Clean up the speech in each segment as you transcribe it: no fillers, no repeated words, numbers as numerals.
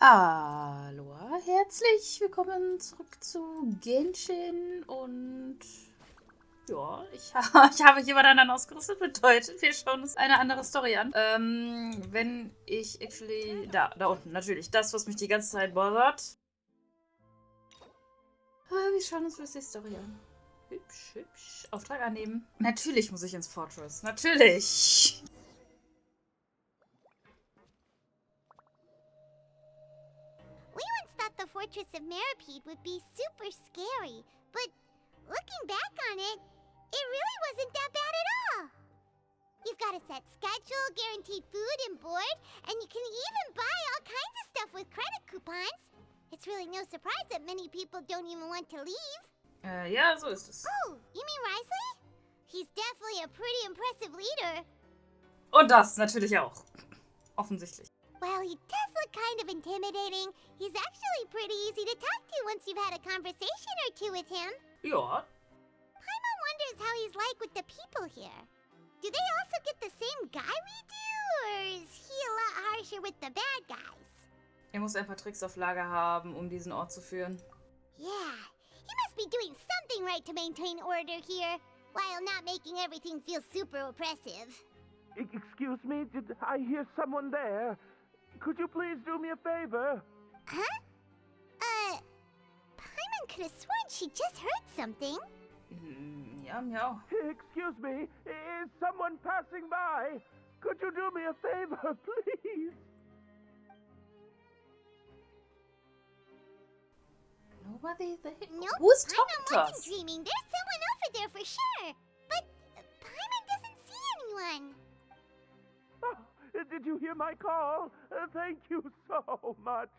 Aloha, herzlich willkommen zurück zu Genshin und ja, ich habe jemand ausgerüstet, bedeutet, wir schauen uns eine andere Story an. Wenn ich actually, da unten, natürlich, das, was mich die ganze Zeit bothert. Wir schauen uns die Story an. Hübsch, hübsch. Auftrag annehmen. Natürlich muss ich ins Fortress, natürlich. The Fortress of Meropide would be super scary, but looking back on it, it really wasn't that bad at all. You've got a set schedule, guaranteed food and board, and you can even buy all kinds of stuff with credit coupons. It's really no surprise that many people don't even want to leave. Ja, so ist es. Oh, you mean Risley? He's definitely a pretty impressive leader. Und das natürlich auch. Offensichtlich. Well, he does look kind of intimidating. He's actually pretty easy to talk to once you've had a conversation or two with him. Ja. Paimon wonders how he's like with the people here. Do they also get the same guy we do, or is he a lot harsher with the bad guys? Er muss ein paar Tricks auf Lager haben, um diesen Ort zu führen. Yeah, he must be doing something right to maintain order here, while not making everything feel super oppressive. Excuse me, did I hear someone there? Could you please do me a favor? Huh? Paimon could have sworn she just heard something. Ja, meow. Excuse me, is someone passing by? Could you do me a favor, please? Nobody there? Nope, Who's Paimon talking to wasn't us? dreaming. There's someone over there for sure. But Paimon doesn't see anyone. Oh, did you hear my call? Thank you so much.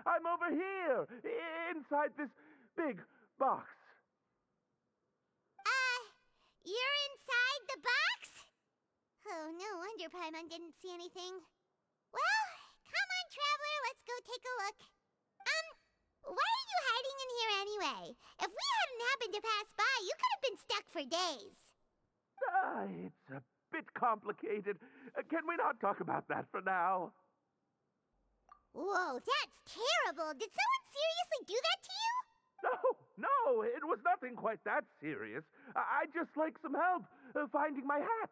I'm over here, inside this big box. You're inside the box? Oh, no wonder Paimon didn't see anything. Well, come on, traveler, let's go take a look. Why are you hiding in here anyway? If we hadn't happened to pass by, you could have been stuck for days. It's a bit complicated. Can we not talk about that for now? Whoa, that's terrible. Did someone seriously do that to you? No, it was nothing quite that serious. I'd just like some help finding my hat.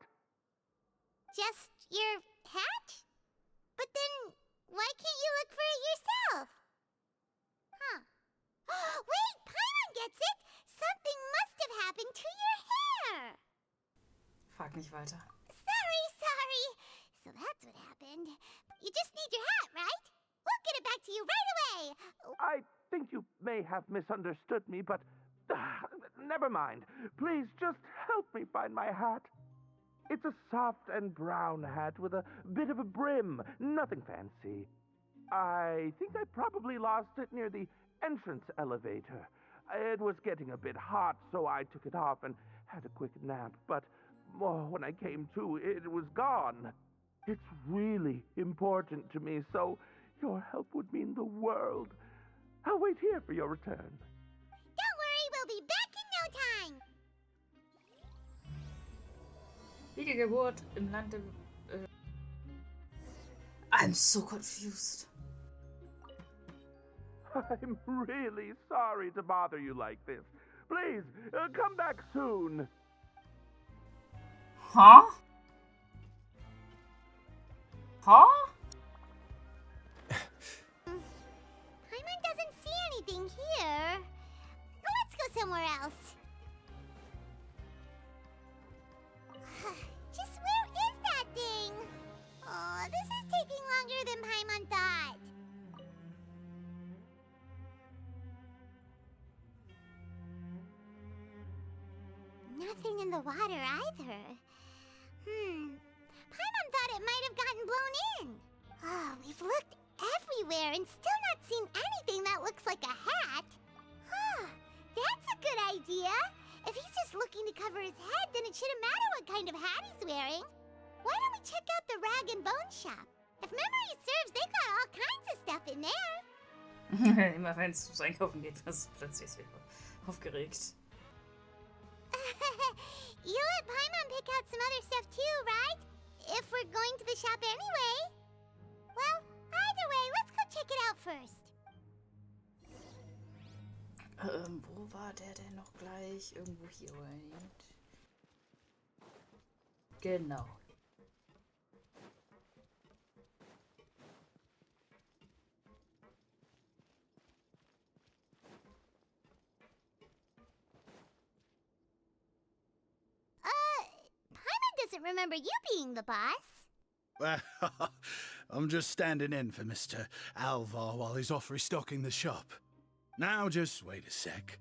Just your hat? But then, why can't you look for it yourself? Huh. Wait, Paimon gets it! Something must have happened to your hair! Frag nicht weiter. Sorry. So that's what happened. You just need your hat, right? We'll get it back to you right away! I think you may have misunderstood me, but never mind. Please just help me find my hat. It's a soft and brown hat with a bit of a brim. Nothing fancy. I think I probably lost it near the entrance elevator. It was getting a bit hot, so I took it off and had a quick nap. But when I came to, it was gone. It's really important to me, so your help would mean the world. I'll wait here for your return. Don't worry, we'll be back in no time! Wiedergeburt im Lande. I'm so confused. I'm really sorry to bother you like this. Please, come back soon. Huh? Paimon doesn't see anything here. Let's go somewhere else. Just where is that thing? Oh, this is taking longer than Paimon thought. Nothing in the water either. Paimon thought it might have gotten blown in. Oh, we've looked everywhere and still not seen anything that looks like a hat. Huh, that's a good idea. If he's just looking to cover his head, then it shouldn't matter what kind of hat he's wearing. Why don't we check out the rag and bone shop? If memory serves, they've got all kinds of stuff in there. Immer wenn es ums Einkaufen geht, was plötzlich wieder aufgeregt. You let Paimon pick out some other stuff too, right? If we're going to the shop anyway. Well, either way, let's go check it out first. Wo war der denn noch gleich? Irgendwo hier, right? Genau. Paimon doesn't remember you being the boss. Well, I'm just standing in for Mr. Alvar while he's off restocking the shop. Now, just wait a sec.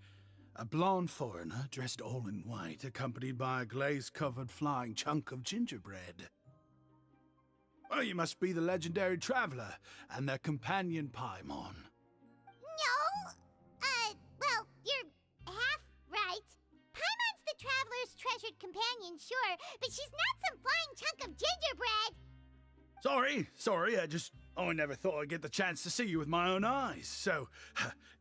A blonde foreigner, dressed all in white, accompanied by a glaze-covered flying chunk of gingerbread. Oh, you must be the legendary traveler and their companion Paimon. No. Well, you're half right. Paimon's the traveler's treasured companion, sure, but she's not some flying chunk of gingerbread. Sorry, I never thought I'd get the chance to see you with my own eyes, so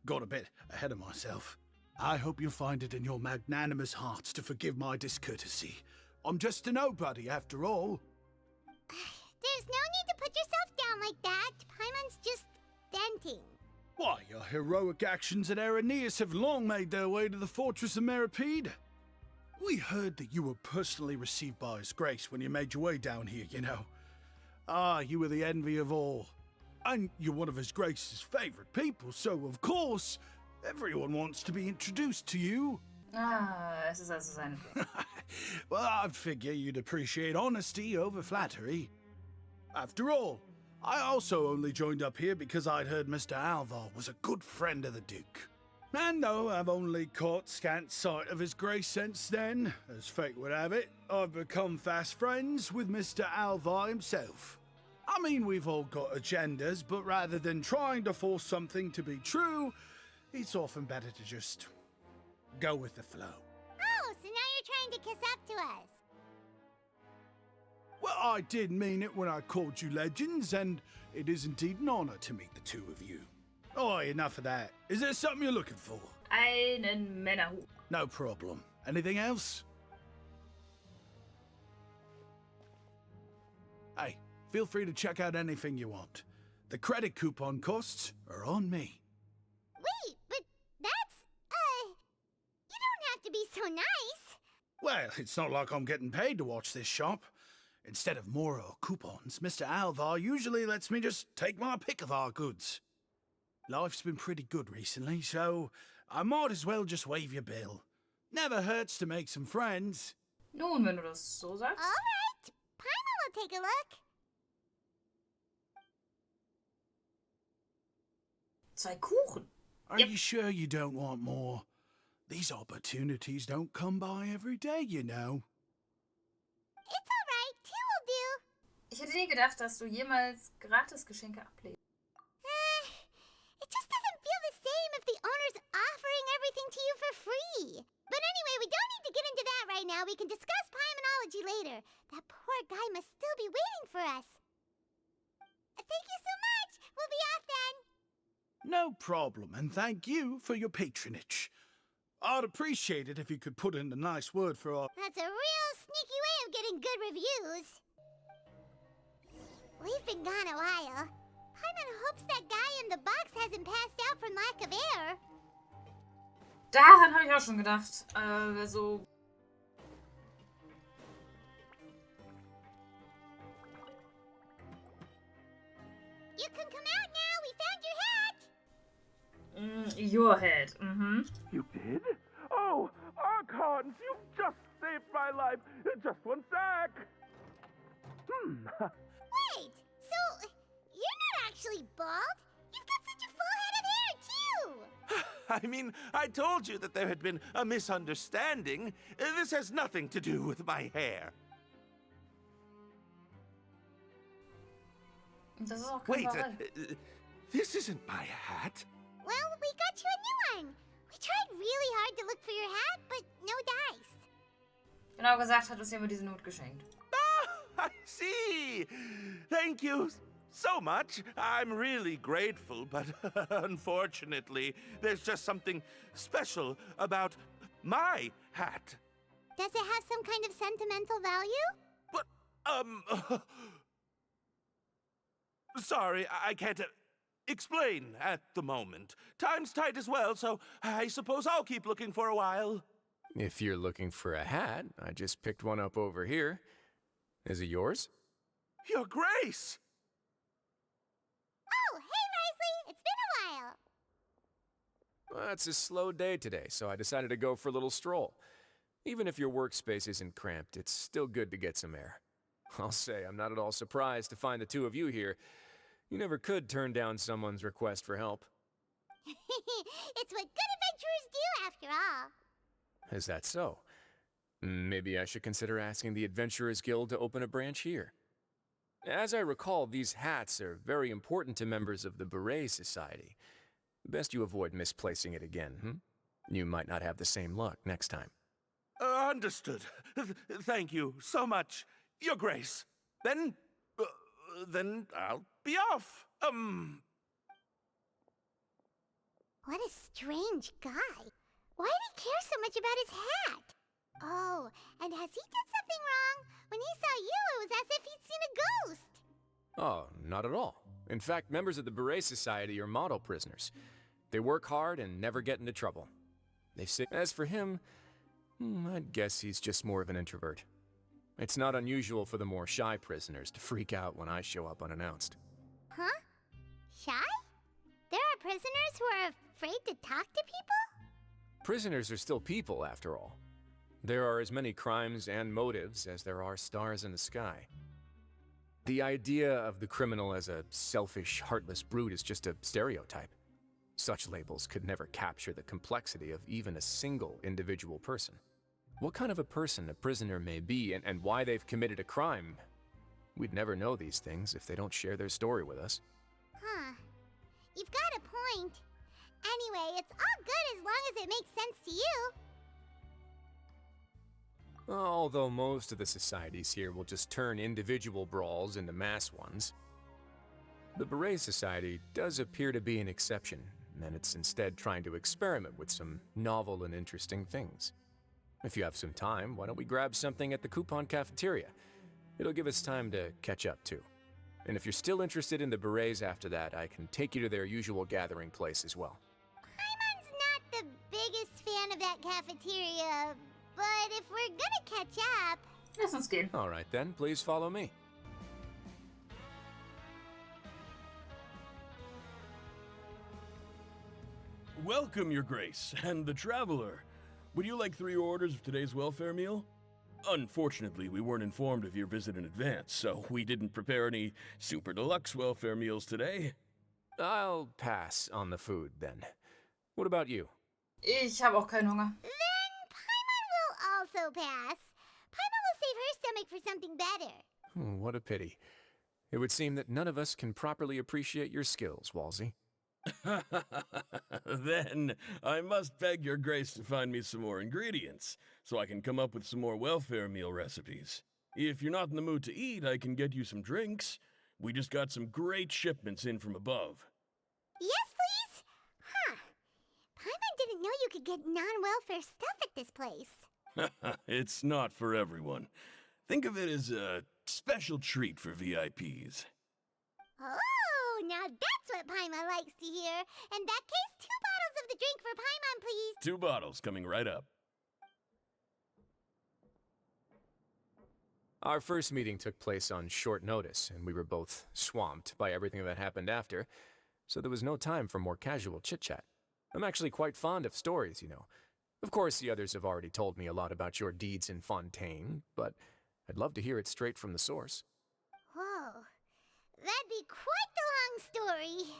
got a bit ahead of myself. I hope you'll find it in your magnanimous hearts to forgive my discourtesy. I'm just a nobody, after all. There's no need to put yourself down like that. Paimon's just venting. Why, your heroic actions at Araneus have long made their way to the Fortress of Meropide. We heard that you were personally received by His Grace when you made your way down here, you know. Ah, you were the envy of all. And you're one of His Grace's favorite people, so of course, everyone wants to be introduced to you. Es ist also sein. Well, I'd figure you'd appreciate honesty over flattery. After all, I also only joined up here because I'd heard Mr. Alvar was a good friend of the Duke. And though I've only caught scant sight of His Grace since then, as fate would have it, I've become fast friends with Mr. Alvar himself. I mean, we've all got agendas, but rather than trying to force something to be true, it's often better to just go with the flow. Oh, so now you're trying to kiss up to us. Well, I did mean it when I called you legends, and it is indeed an honor to meet the two of you. Oh, enough of that. Is there something you're looking for? Einen Männerhut. No problem. Anything else? Hey, feel free to check out anything you want. The credit coupon costs are on me. Wait, but that's, you don't have to be so nice. Well, it's not like I'm getting paid to watch this shop. Instead of more or coupons, Mr. Alvar usually lets me just take my pick of our goods. Life's been pretty good recently, so I might as well just waive your bill. Never hurts to make some friends. Nun, wenn du das so sagst. Alright, Paimon will take a look. Zwei Kuchen. Are you sure you don't want more? These opportunities don't come by every day, you know. It's alright, two will do. Ich hätte nie gedacht, dass du jemals Gratisgeschenke ablegst. It just doesn't feel the same if the owner's offering everything to you for free. But anyway, we don't need to get into that right now. We can discuss Paimonology later. That poor guy must still be waiting for us. Thank you so much. We'll be off then. No problem, and thank you for your patronage. I'd appreciate it if you could put in a nice word for our... That's a real sneaky way of getting good reviews. We've been gone a while. Paimon hopes that guy in the box hasn't passed out from lack of air. Daran habe ich auch schon gedacht. So. You can come out now. We found your hat. Your head. Mhm. You did? Oh, Archons, you've just saved my life. Just one sec. Wait, so you're not actually bald? You've got such a full head of hair, too. I mean, I told you that there had been a misunderstanding. This has nothing to do with my hair. Das ist auch kein Wait, Barell. this isn't my hat. Well, we got you a new one. We tried really hard to look for your hat, but no dice. Genau gesagt hat uns jemand diesen Hut geschenkt. Ah, I see. Thank you so much. I'm really grateful, but unfortunately, there's just something special about my hat. Does it have some kind of sentimental value? But, sorry, I can't explain at the moment. Time's tight as well, so I suppose I'll keep looking for a while. If you're looking for a hat, I just picked one up over here. Is it yours? Your Grace! Oh, hey, Risley! It's been a while. Well, it's a slow day today, so I decided to go for a little stroll. Even if your workspace isn't cramped, it's still good to get some air. I'll say I'm not at all surprised to find the two of you here. You never could turn down someone's request for help. It's what good adventurers do, after all. Is that so? Maybe I should consider asking the Adventurers Guild to open a branch here. As I recall, these hats are very important to members of the Beret Society. Best you avoid misplacing it again, You might not have the same luck next time. Understood. Thank you so much, Your Grace. Then I'll be off. What a strange guy. Why did he care so much about his hat? Oh, and has he done something wrong? When he saw you, it was as if he'd seen a ghost. Oh, not at all. In fact, members of the Beret Society are model prisoners. They work hard and never get into trouble. They say, as for him, I'd guess he's just more of an introvert. It's not unusual for the more shy prisoners to freak out when I show up unannounced. Huh? Shy? There are prisoners who are afraid to talk to people? Prisoners are still people, after all. There are as many crimes and motives as there are stars in the sky. The idea of the criminal as a selfish, heartless brute is just a stereotype. Such labels could never capture the complexity of even a single individual person. What kind of a person a prisoner may be and why they've committed a crime, we'd never know these things if they don't share their story with us. Huh. You've got a point. Anyway, it's all good as long as it makes sense to you. Although most of the societies here will just turn individual brawls into mass ones, the Beret Society does appear to be an exception, and it's instead trying to experiment with some novel and interesting things. If you have some time, why don't we grab something at the coupon cafeteria? It'll give us time to catch up too. And if you're still interested in the Berets after that, I can take you to their usual gathering place as well. Paimon's not the biggest fan of that cafeteria, but if we're gonna catch up... Lass uns gehen. All right then, please follow me. Welcome, Your Grace, and the Traveler. Would you like 3 orders of today's welfare meal? Unfortunately, we weren't informed of your visit in advance, so we didn't prepare any super deluxe welfare meals today. I'll pass on the food then. What about you? Ich habe auch keinen Hunger. Then Paimon will also pass. Paimon will save her stomach for something better. What a pity. It would seem that none of us can properly appreciate your skills, Walsey. Then I must beg Your Grace to find me some more ingredients, so I can come up with some more welfare meal recipes. If you're not in the mood to eat, I can get you some drinks. We just got some great shipments in from above. Yes, please? Huh. Paimon didn't know you could get non-welfare stuff at this place. It's not for everyone. Think of it as a special treat for VIPs. Oh, now that's what Paimon likes to hear. In that case, 2 bottles of the drink for Paimon, please. 2 bottles coming right up. Our first meeting took place on short notice, and we were both swamped by everything that happened after, so there was no time for more casual chit-chat. I'm actually quite fond of stories, you know. Of course, the others have already told me a lot about your deeds in Fontaine, but I'd love to hear it straight from the source. Whoa. That'd be quite the long story.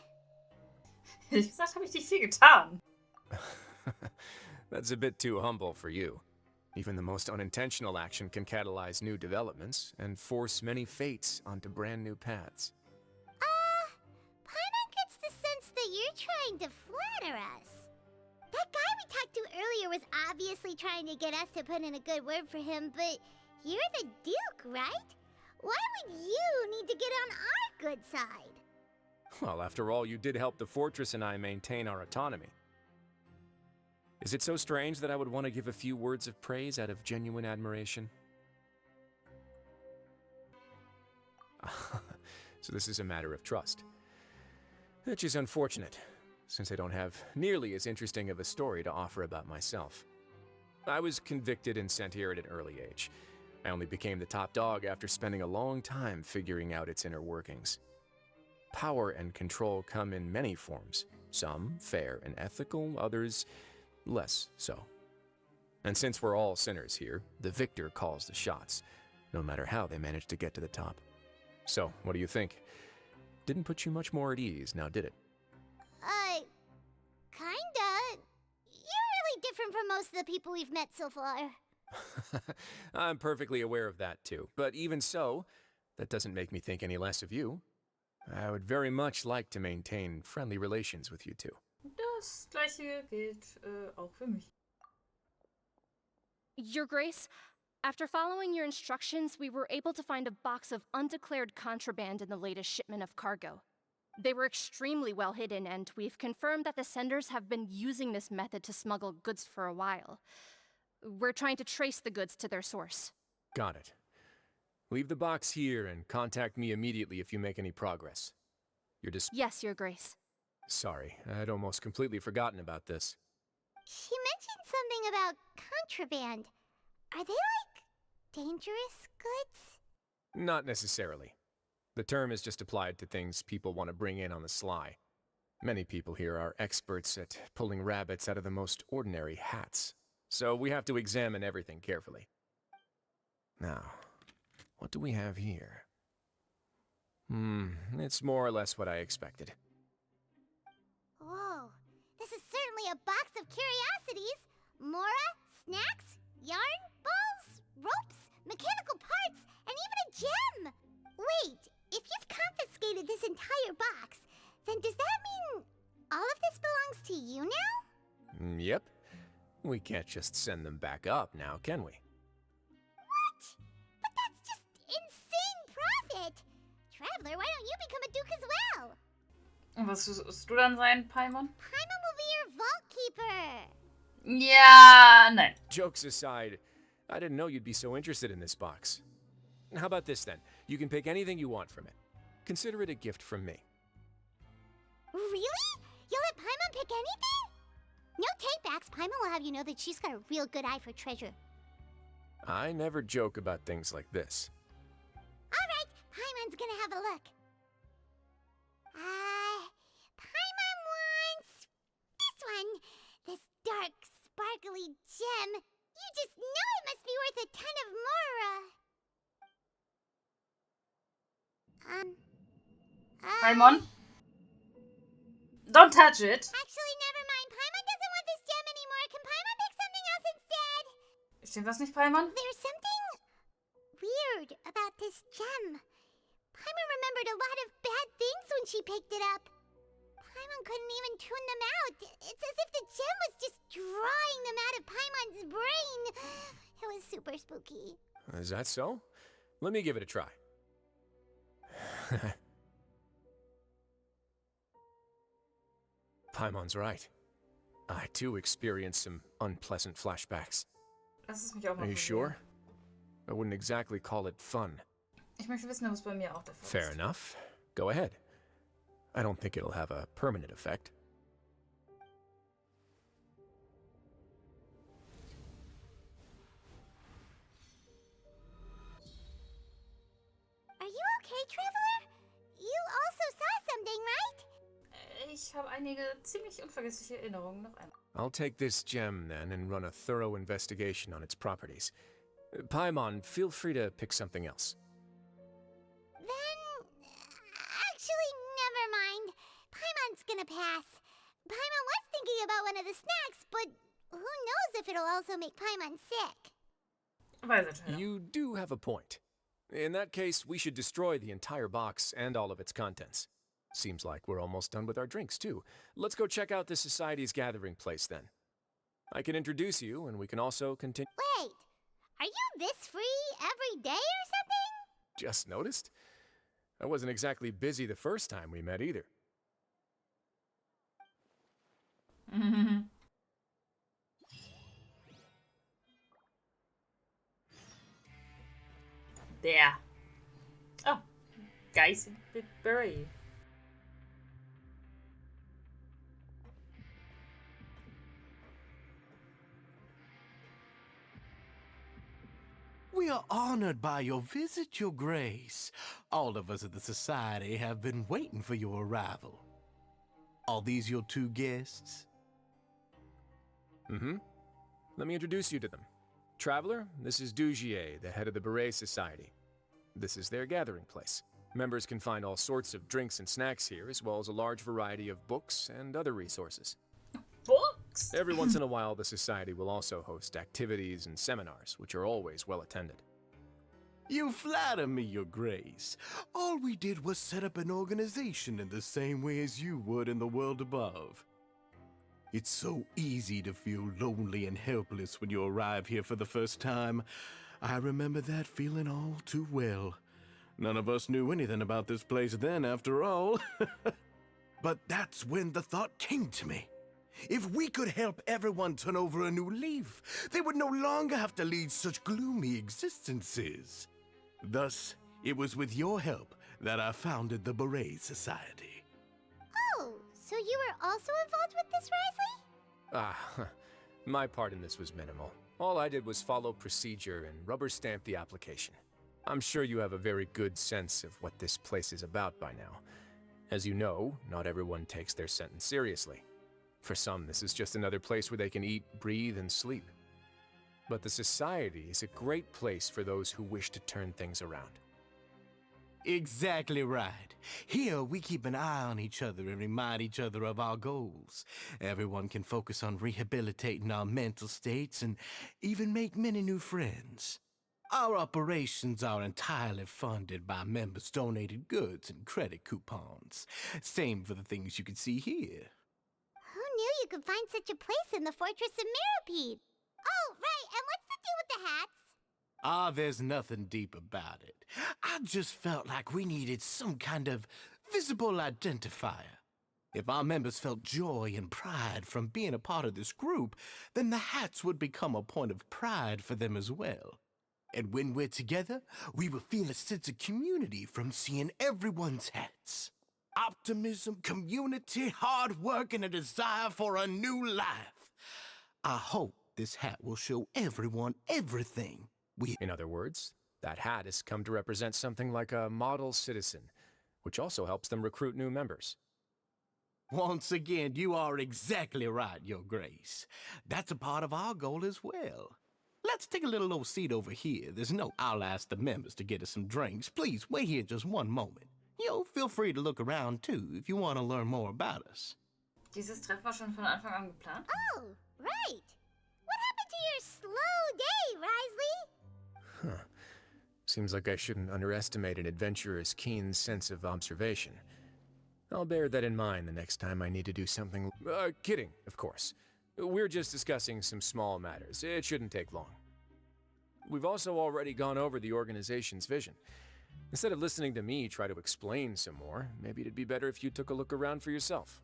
Ehrlich gesagt habe ich nicht viel getan. That's a bit too humble for you. Even the most unintentional action can catalyze new developments and force many fates onto brand new paths. Paimon gets the sense that you're trying to flatter us. That guy we talked to earlier was obviously trying to get us to put in a good word for him, but you're the Duke, right? Why would you need to get on our good side? Well, after all, you did help the Fortress and I maintain our autonomy. Is it so strange that I would want to give a few words of praise out of genuine admiration? So this is a matter of trust. Which is unfortunate, since I don't have nearly as interesting of a story to offer about myself. I was convicted and sent here at an early age. I only became the top dog after spending a long time figuring out its inner workings. Power and control come in many forms, some fair and ethical, others less so. And since we're all sinners here, the victor calls the shots, no matter how they manage to get to the top. So, what do you think? Didn't put you much more at ease, now did it? Kinda. You're really different from most of the people we've met so far. I'm perfectly aware of that too, but even so, that doesn't make me think any less of you. I would very much like to maintain friendly relations with you two. Das gleiche gilt auch für mich. Your Grace, after following your instructions, we were able to find a box of undeclared contraband in the latest shipment of cargo. They were extremely well hidden, and we've confirmed that the senders have been using this method to smuggle goods for a while. We're trying to trace the goods to their source. Got it. Leave the box here and contact me immediately if you make any progress. Yes, Your Grace. Sorry, I'd almost completely forgotten about this. She mentioned something about contraband. Are they like dangerous goods? Not necessarily. The term is just applied to things people want to bring in on the sly. Many people here are experts at pulling rabbits out of the most ordinary hats, so we have to examine everything carefully. Now, what do we have here? It's more or less what I expected. Whoa, this is certainly a box of curiosities. Mora, snacks, yarn, balls, ropes, mechanical parts, and even a gem! Wait, if you've confiscated this entire box, then does that mean all of this belongs to you now? Yep. We can't just send them back up now, can we? What? But that's just insane profit! Traveler, why don't you become a duke as well? Und was wirst du dann sein, Paimon? Paimon will be your vault keeper! Ja, nein. Jokes aside, I didn't know you'd be so interested in this box. How about this then? You can pick anything you want from it. Consider it a gift from me. Really? You'll let Paimon pick anything? No takebacks. Paimon will have you know that she's got a real good eye for treasure. I never joke about things like this. Alright, Paimon's gonna have a look. Paimon wants this one. This dark, sparkly gem. You just know it must be worth a ton of Mora. Paimon? Don't touch it. Actually, never mind. Paimon doesn't want this gem anymore. Can Paimon pick something else instead? Stimmt was nicht, Paimon? There's something weird about this gem. Paimon remembered a lot of bad things when she picked it up. Paimon couldn't even tune them out. It's as if the gem was just drawing them out of Paimon's brain. It was super spooky. Is that so? Let me give it a try. Paimon's right. I too experienced some unpleasant flashbacks. Lass es mich auch mal Are you probieren. sure? I wouldn't exactly call it fun. Ich möchte wissen, ob es bei mir auch der Fall Fair ist. enough. Go ahead. I don't think it'll have a permanent effect. Are you okay, Traveler? You also saw something, right? Ich habe einige ziemlich unvergessliche Erinnerungen noch einmal. I'll take this gem then and run a thorough investigation on its properties. Paimon, feel free to pick something else. Then, actually, never mind. Paimon's gonna pass. Paimon was thinking about one of the snacks, but who knows if it'll also make Paimon sick. Weiß Entscheider. You do have a point. In that case, we should destroy the entire box and all of its contents. Seems like we're almost done with our drinks, too. Let's go check out the Society's gathering place, then. I can introduce you, and we can also continue. Wait, are you this free every day or something? Just noticed? I wasn't exactly busy the first time we met, either. Der. Oh, Geißelberet. We are honored by your visit, Your Grace. All of us at the Society have been waiting for your arrival. Are these your two guests? Mm-hmm. Let me introduce you to them. Traveler, this is Dugier, the head of the Beret Society. This is their gathering place. Members can find all sorts of drinks and snacks here, as well as a large variety of books and other resources. Books? Every once in a while, the Society will also host activities and seminars, which are always well attended. You flatter me, Your Grace. All we did was set up an organization in the same way as you would in the world above. It's so easy to feel lonely and helpless when you arrive here for the first time. I remember that feeling all too well. None of us knew anything about this place then, after all. But that's when the thought came to me. If we could help everyone turn over a new leaf, they would no longer have to lead such gloomy existences. Thus, it was with your help that I founded the Beret Society. Oh, so you were also involved with this, Risley? My part in this was minimal. All I did was follow procedure and rubber stamp the application. I'm sure you have a very good sense of what this place is about by now. As you know, not everyone takes their sentence seriously. For some, this is just another place where they can eat, breathe, and sleep. But the Society is a great place for those who wish to turn things around. Exactly right. Here, we keep an eye on each other and remind each other of our goals. Everyone can focus on rehabilitating our mental states and even make many new friends. Our operations are entirely funded by members' donated goods and credit coupons. Same for the things you can see here. Who knew you could find such a place in the Fortress of Meropide? Oh, right, and what's the deal with the hats? There's nothing deep about it. I just felt like we needed some kind of visible identifier. If our members felt joy and pride from being a part of this group, then the hats would become a point of pride for them as well. And when we're together, we will feel a sense of community from seeing everyone's hats. Optimism, community, hard work, and a desire for a new life. I hope this hat will show everyone everything. In other words, that hat has come to represent something like a model citizen, which also helps them recruit new members. Once again, you are exactly right, Your Grace. That's a part of our goal as well. Let's take a little old seat over here. There's no... I'll ask the members to get us some drinks. Please, wait here just one moment. Feel free to look around, too, if you want to learn more about us. Dieses Treffen war schon von Anfang an geplant. Oh, right. What happened to your slow day, Risley? Seems like I shouldn't underestimate an adventurer's keen sense of observation. I'll bear that in mind the next time I need to do something... kidding, of course. We're just discussing some small matters. It shouldn't take long. We've also already gone over the organization's vision. Instead of listening to me try to explain some more, maybe it'd be better if you took a look around for yourself.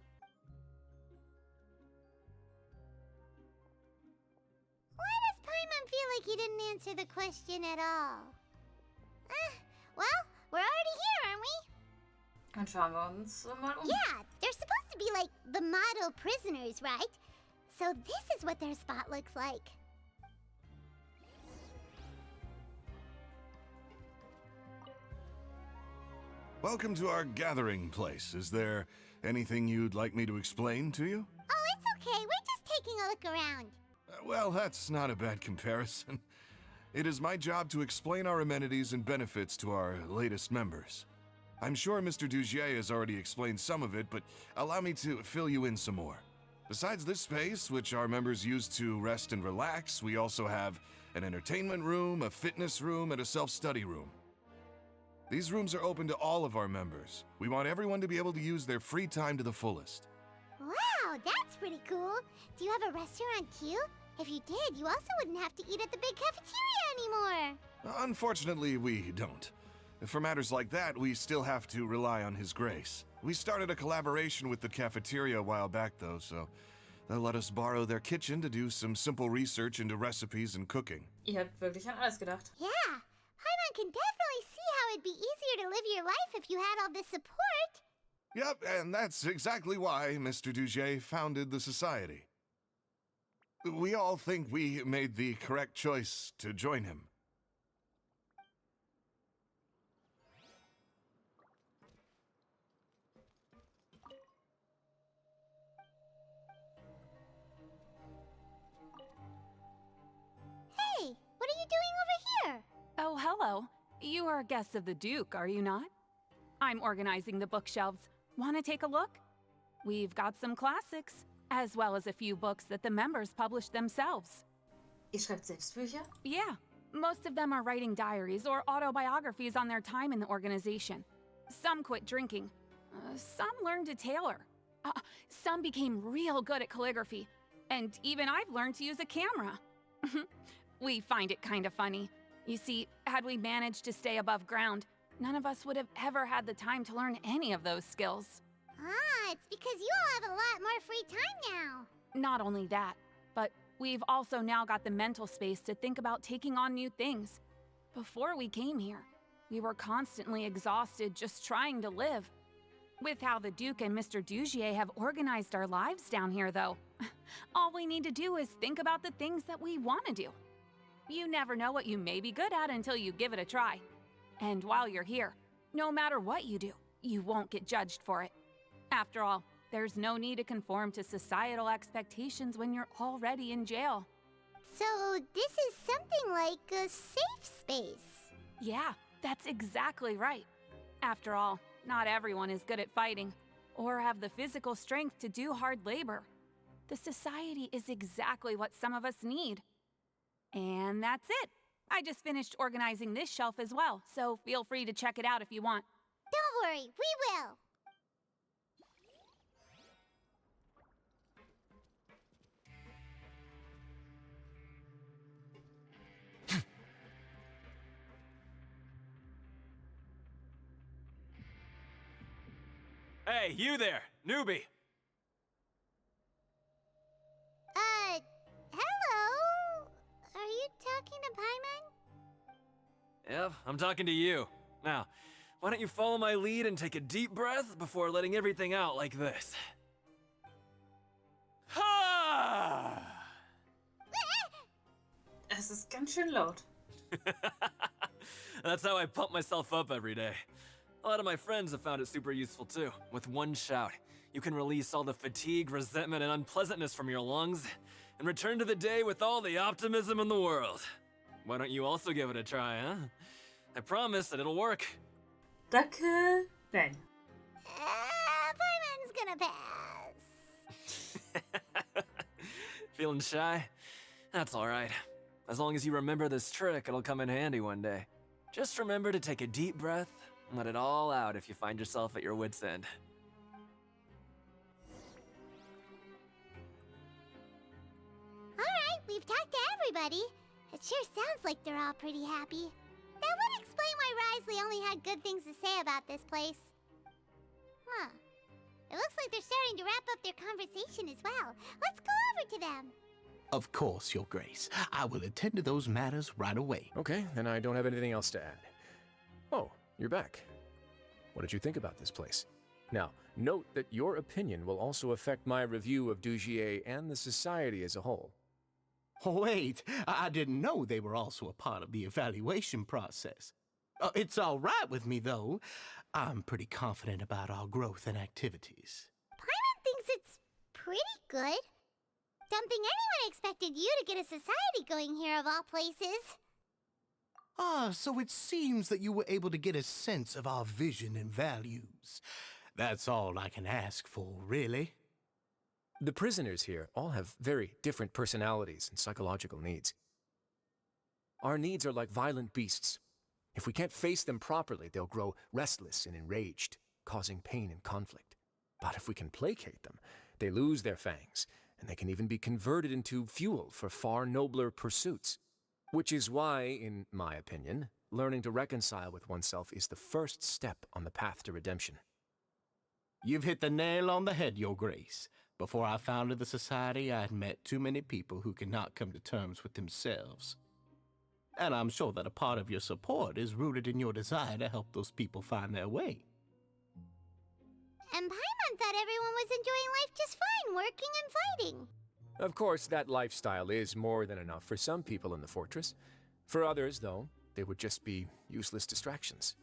Why does Paimon feel like he didn't answer the question at all? Well, we're already here, aren't we? Dann schauen wir uns mal um. Yeah, they're supposed to be like the model prisoners, right? So this is what their spot looks like. Welcome to our gathering place. Is there anything you'd like me to explain to you? Oh, it's okay. We're just taking a look around. Well, that's not a bad comparison. It is my job to explain our amenities and benefits to our latest members. I'm sure Mr. Dugier has already explained some of it, but allow me to fill you in some more. Besides this space, which our members use to rest and relax, we also have an entertainment room, a fitness room, and a self-study room. These rooms are open to all of our members. We want everyone to be able to use their free time to the fullest. Wow, that's pretty cool. Do you have a restaurant too? If you did, you also wouldn't have to eat at the big cafeteria anymore. Unfortunately, we don't. For matters like that, we still have to rely on His Grace. We started a collaboration with the cafeteria a while back, though, so they'll let us borrow their kitchen to do some simple research into recipes and cooking. Ihr habt wirklich an alles gedacht. Yeah, Paimon can definitely see how it'd be easier to live your life if you had all this support. Yep, and that's exactly why Mr. Dugier founded the Society. We all think we made the correct choice to join him. You're guests of the Duke, are you not? I'm organizing the bookshelves. Want to take a look? We've got some classics, as well as a few books that the members published themselves. Ihr schreibt selbst Bücher? Yeah, most of them are writing diaries or autobiographies on their time in the organization. Some quit drinking. Some learned to tailor. Some became real good at calligraphy. And even I've learned to use a camera. We find it kind of funny. You see, had we managed to stay above ground, none of us would have ever had the time to learn any of those skills. Ah, it's because you all have a lot more free time now. Not only that, but we've also now got the mental space to think about taking on new things. Before we came here, we were constantly exhausted just trying to live. With how the Duke and Mr. Dugier have organized our lives down here, though, all we need to do is think about the things that we want to do. You never know what you may be good at until you give it a try. And while you're here, no matter what you do, you won't get judged for it. After all, there's no need to conform to societal expectations when you're already in jail. So this is something like a safe space. Yeah, that's exactly right. After all, not everyone is good at fighting, or have the physical strength to do hard labor. The society is exactly what some of us need. And that's it. I just finished organizing this shelf as well, so feel free to check it out if you want. Don't worry, we will. Hey, you there, newbie! Hello? Are you talking to Paimon? Yep, I'm talking to you. Now, why don't you follow my lead and take a deep breath before letting everything out like this? Ha! Es ist ganz schön laut. That's how I pump myself up every day. A lot of my friends have found it super useful too. With one shout, you can release all the fatigue, resentment, and unpleasantness from your lungs and return to the day with all the optimism in the world. Why don't you also give it a try, huh? I promise that it'll work. Danke. Nein. Paimon's gonna pass. Feeling shy? That's alright. As long as you remember this trick, it'll come in handy one day. Just remember to take a deep breath and let it all out if you find yourself at your wit's end. Alright, we've talked to everybody. It sure sounds like they're all pretty happy. That would explain why Risley only had good things to say about this place. Huh. It looks like they're starting to wrap up their conversation as well. Let's go over to them. Of course, Your Grace. I will attend to those matters right away. Okay, then I don't have anything else to add. Oh, you're back. What did you think about this place? Now, note that your opinion will also affect my review of Dugier and the society as a whole. Wait, I didn't know they were also a part of the evaluation process. It's all right with me, though. I'm pretty confident about our growth and activities. Paimon thinks it's pretty good. Don't think anyone expected you to get a society going here of all places. Ah, so it seems that you were able to get a sense of our vision and values. That's all I can ask for, really. The prisoners here all have very different personalities and psychological needs. Our needs are like violent beasts. If we can't face them properly, they'll grow restless and enraged, causing pain and conflict. But if we can placate them, they lose their fangs, and they can even be converted into fuel for far nobler pursuits. Which is why, in my opinion, learning to reconcile with oneself is the first step on the path to redemption. You've hit the nail on the head, Your Grace. Before I founded the Society, I had met too many people who could not come to terms with themselves. And I'm sure that a part of your support is rooted in your desire to help those people find their way. And Paimon thought everyone was enjoying life just fine, working and fighting. Of course, that lifestyle is more than enough for some people in the fortress. For others, though, they would just be useless distractions.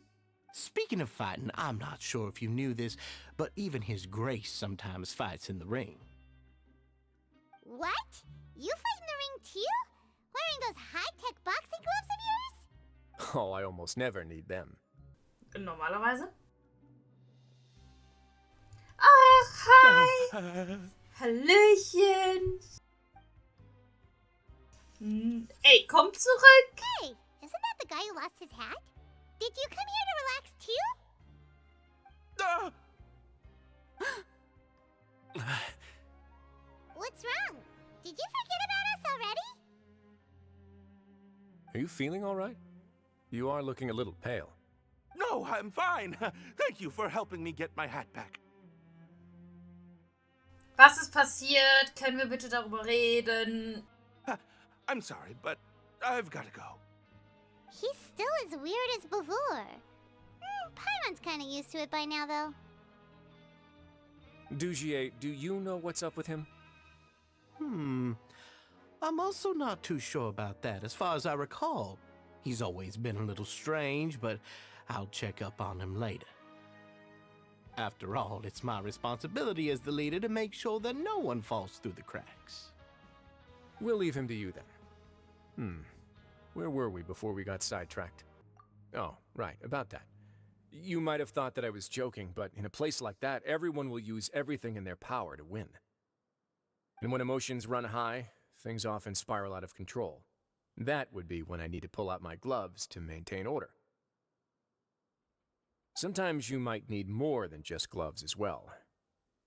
Speaking of fighting, I'm not sure if you knew this, but even His Grace sometimes fights in the ring. What? You fight in the ring too? Wearing those high-tech boxing gloves of yours? Oh, I almost never need them. Normalerweise. Ach, hi! Hallöchen! Ey, komm zurück! Hey, isn't that the guy who lost his hat? Did you come here to relax too? What's wrong? Did you forget about us already? Are you feeling all right? You are looking a little pale. No, I'm fine. Thank you for helping me get my hat back. Was ist passiert? Können wir bitte darüber reden? I'm sorry, but I've got to go. He's still as weird as before. Paimon's kind of used to it by now, though. Dujier, do you know what's up with him? I'm also not too sure about that. As far as I recall, he's always been a little strange, but I'll check up on him later. After all, it's my responsibility as the leader to make sure that no one falls through the cracks. We'll leave him to you then. Where were we before we got sidetracked? Oh, right, about that. You might have thought that I was joking, but in a place like that, everyone will use everything in their power to win. And when emotions run high, things often spiral out of control. That would be when I need to pull out my gloves to maintain order. Sometimes you might need more than just gloves as well.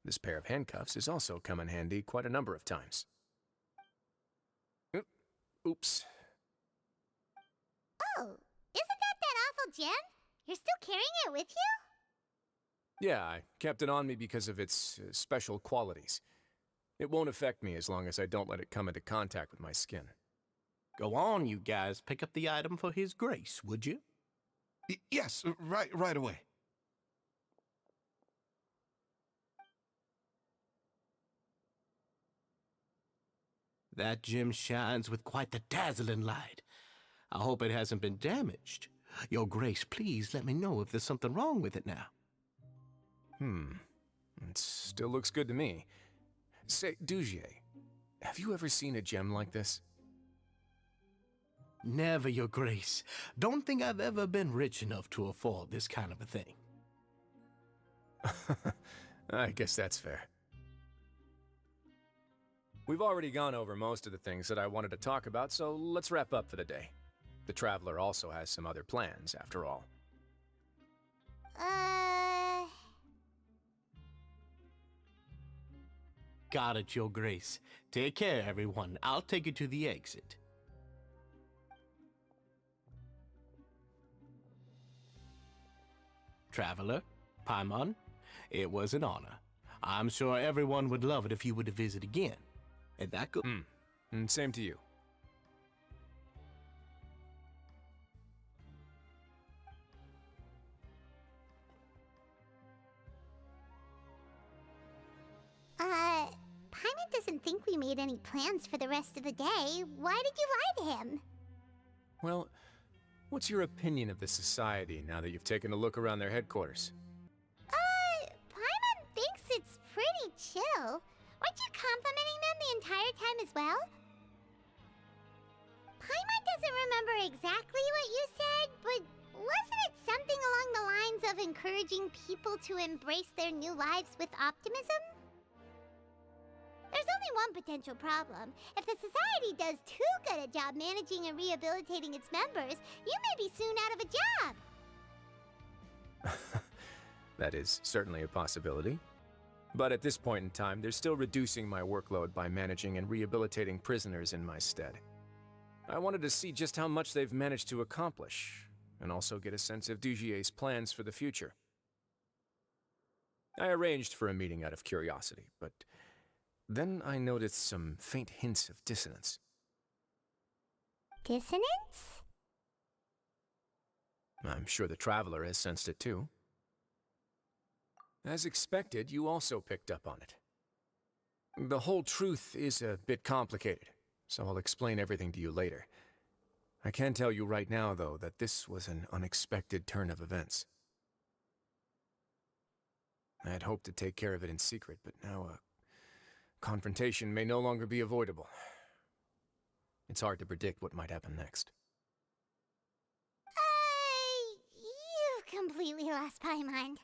This pair of handcuffs has also come in handy quite a number of times. Oops. Oh, isn't that awful gem? You're still carrying it with you? Yeah, I kept it on me because of its special qualities. It won't affect me as long as I don't let it come into contact with my skin. Go on, you guys. Pick up the item for His Grace, would you? Yes, right away. That gem shines with quite the dazzling light. I hope it hasn't been damaged. Your Grace, please let me know if there's something wrong with it now. It still looks good to me. Say, Dujier, have you ever seen a gem like this? Never, Your Grace. Don't think I've ever been rich enough to afford this kind of a thing. I guess that's fair. We've already gone over most of the things that I wanted to talk about, so let's wrap up for the day. The Traveler also has some other plans, after all. Got it, Your Grace. Take care, everyone. I'll take you to the exit. Traveler, Paimon, it was an honor. I'm sure everyone would love it if you were to visit again. And that could... And same to you. Paimon doesn't think we made any plans for the rest of the day. Why did you lie to him? Well, what's your opinion of the society now that you've taken a look around their headquarters? Paimon thinks it's pretty chill. Weren't you complimenting them the entire time as well? Paimon doesn't remember exactly what you said, but wasn't it something along the lines of encouraging people to embrace their new lives with optimism? There's only one potential problem. If the society does too good a job managing and rehabilitating its members, you may be soon out of a job. That is certainly a possibility. But at this point in time, they're still reducing my workload by managing and rehabilitating prisoners in my stead. I wanted to see just how much they've managed to accomplish, and also get a sense of Dujier's plans for the future. I arranged for a meeting out of curiosity, but then I noticed some faint hints of dissonance. Dissonance? I'm sure the Traveler has sensed it too. As expected, you also picked up on it. The whole truth is a bit complicated, so I'll explain everything to you later. I can tell you right now, though, that this was an unexpected turn of events. I had hoped to take care of it in secret, but now a confrontation may no longer be avoidable. It's hard to predict what might happen next. completely lost my mind.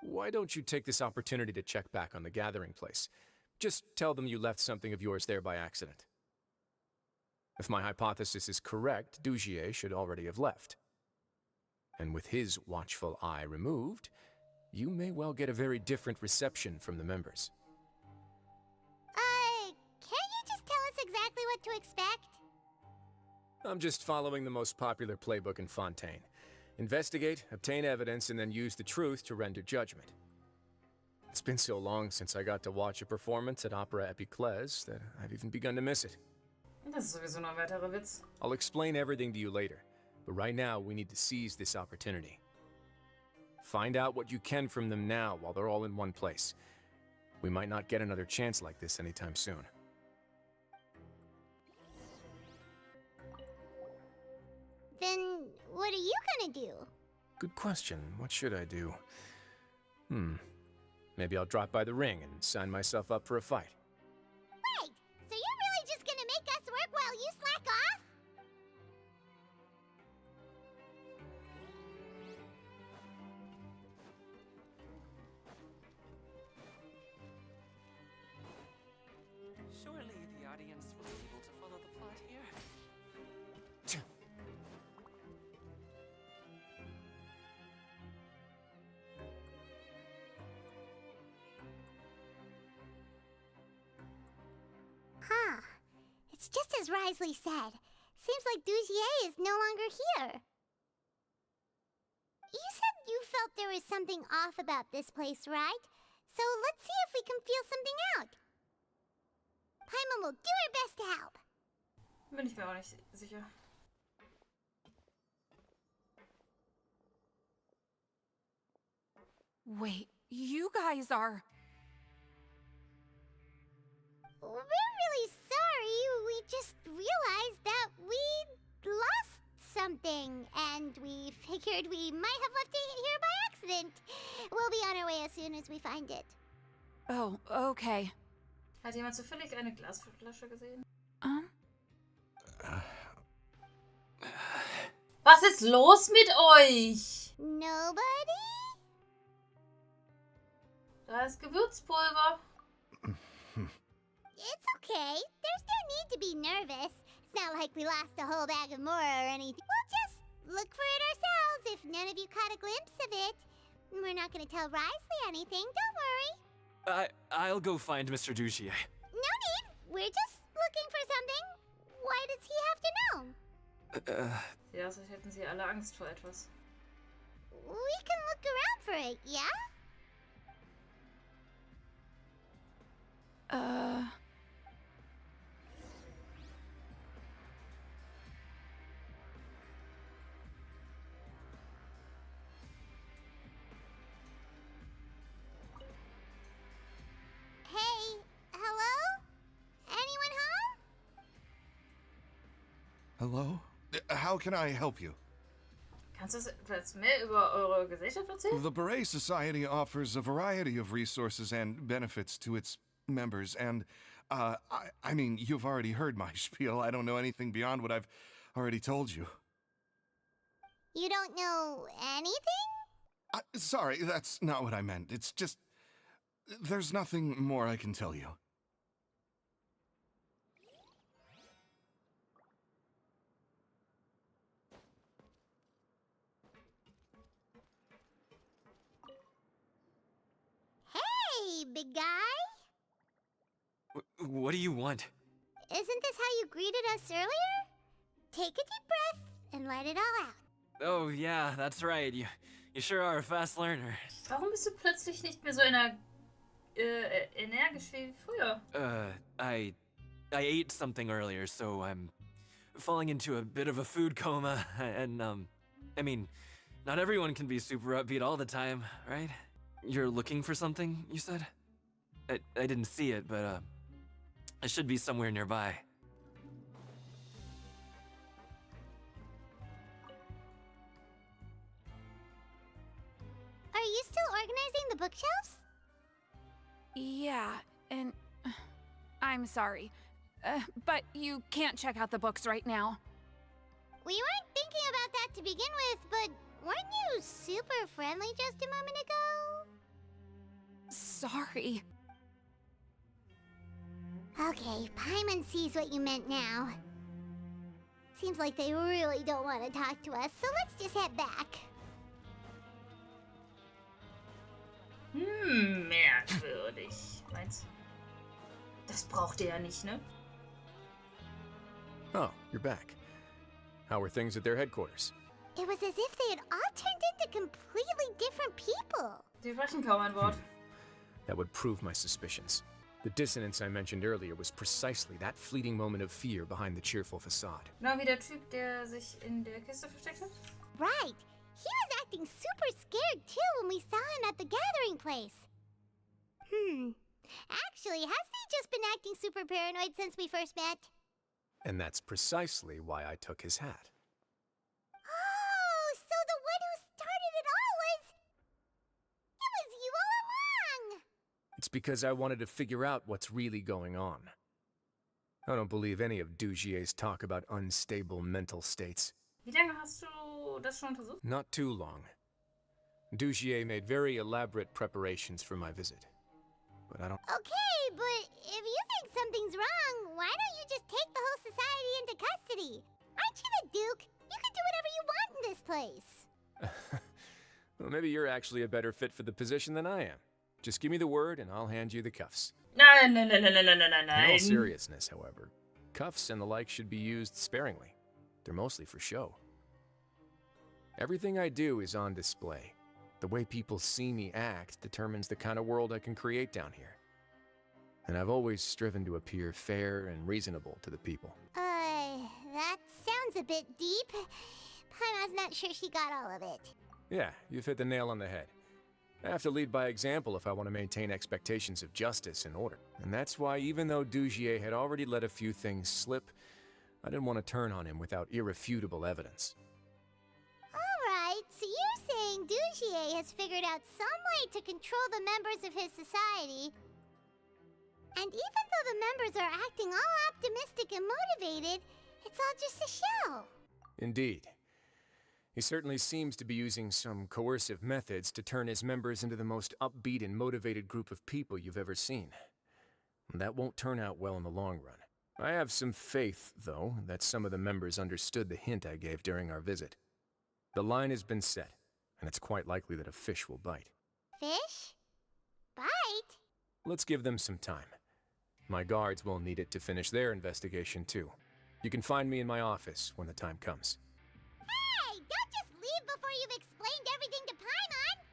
Why don't you take this opportunity to check back on the gathering place? Just tell them you left something of yours there by accident. If my hypothesis is correct, Dugier should already have left. And with his watchful eye removed, you may well get a very different reception from the members. Can't you just tell us exactly what to expect? I'm just following the most popular playbook in Fontaine. Investigate, obtain evidence, and then use the truth to render judgment. It's been so long since I got to watch a performance at Opera Epiclese that I've even begun to miss it. Das ist sowieso noch ein weiterer Witz. I'll explain everything to you later, but right now we need to seize this opportunity. Find out what you can from them now while they're all in one place. We might not get another chance like this anytime soon. Then what are you gonna do? Good question. What should I do? Maybe I'll drop by the ring and sign myself up for a fight. Wait, so you're really just gonna make us work while you slack off? Surely the audience will be able to follow the plot here. Huh. It's just as Risley said. Seems like Dugier is no longer here. You said you felt there was something off about this place, right? So let's see if we can feel something out. Paimon will do her best to help. Bin ich mir auch nicht sicher. Wait, you guys are... We're really sorry. We just realized that we lost something, and we figured we might have left it here by accident. We'll be on our way as soon as we find it. Oh, okay. Hat jemand zufällig eine Glasflasche gesehen? Was ist los mit euch? Nobody? Da ist Gewürzpulver. It's okay. There's no need to be nervous. It's not like we lost a whole bag of more or anything. We'll just look for it ourselves if none of you caught a glimpse of it. We're not going to tell Risley anything, don't worry. I'll go find Mr. Dugier. No need. We're just looking for something. Why does he have to know? Sieht aus, als hätten sie alle Angst vor etwas. We can look around for it, yeah? Hey, hello? Anyone home? Hello? How can I help you? Kannst du etwas mehr über eure Gesellschaft erzählen? The Beret Society offers a variety of resources and benefits to its members, and, I mean, you've already heard my spiel. I don't know anything beyond what I've already told you. You don't know anything? Sorry, that's not what I meant. It's just... there's nothing more I can tell you. Hey, big guy? What do you want? Isn't this how you greeted us earlier? Take a deep breath and let it all out. Oh yeah, that's right. You sure are a fast learner. Warum bist du plötzlich nicht mehr so energisch wie früher? I ate something earlier, so I'm falling into a bit of a food coma, and I mean, not everyone can be super upbeat all the time, right? You're looking for something, you said? I didn't see it, but it should be somewhere nearby. Are you still organizing the bookshelves? Yeah, and... I'm sorry. But you can't check out the books right now. We weren't thinking about that to begin with, but weren't you super friendly just a moment ago? Sorry. Okay, Paimon sees what you meant now. Seems like they really don't want to talk to us, so let's just head back. Merkwürdig. Meinst das braucht ihr ja nicht, ne? Oh, you're back. How were things at their headquarters? It was as if they had all turned into completely different people. Die sprechen kaum ein Wort. That would prove my suspicions. The dissonance I mentioned earlier was precisely that fleeting moment of fear behind the cheerful facade. Genau wie der Typ, der sich in der Kiste versteckt hat. Right. He was acting super scared too when we saw him at the gathering place. Actually, hasn't he just been acting super paranoid since we first met? And that's precisely why I took his hat. Oh, so the one who started it all was... It was you all along! It's because I wanted to figure out what's really going on. I don't believe any of Dugier's talk about unstable mental states. Wie lange hast du das schon untersucht? Not too long. Dugier made very elaborate preparations for my visit. But I don't... Okay, but if you think something's wrong, why don't you just take the whole society into custody? Aren't you the Duke? You can do whatever you want in this place. Well, maybe you're actually a better fit for the position than I am. Just give me the word and I'll hand you the cuffs. Nein. In all seriousness, however, cuffs and the like should be used sparingly. They're mostly for show. Everything I do is on display. The way people see me act determines the kind of world I can create down here. And I've always striven to appear fair and reasonable to the people. That sounds a bit deep. Paimon's not sure she got all of it. Yeah, you've hit the nail on the head. I have to lead by example if I want to maintain expectations of justice and order. And that's why even though Dugier had already let a few things slip, I didn't want to turn on him without irrefutable evidence. Alright, so you're saying Dugier has figured out some way to control the members of his society. And even though the members are acting all optimistic and motivated, it's all just a show. Indeed. He certainly seems to be using some coercive methods to turn his members into the most upbeat and motivated group of people you've ever seen. That won't turn out well in the long run. I have some faith, though, that some of the members understood the hint I gave during our visit. The line has been set, and it's quite likely that a fish will bite. Fish? Bite? Let's give them some time. My guards will need it to finish their investigation, too. You can find me in my office when the time comes. Hey, don't just leave before you've explained everything to Paimon!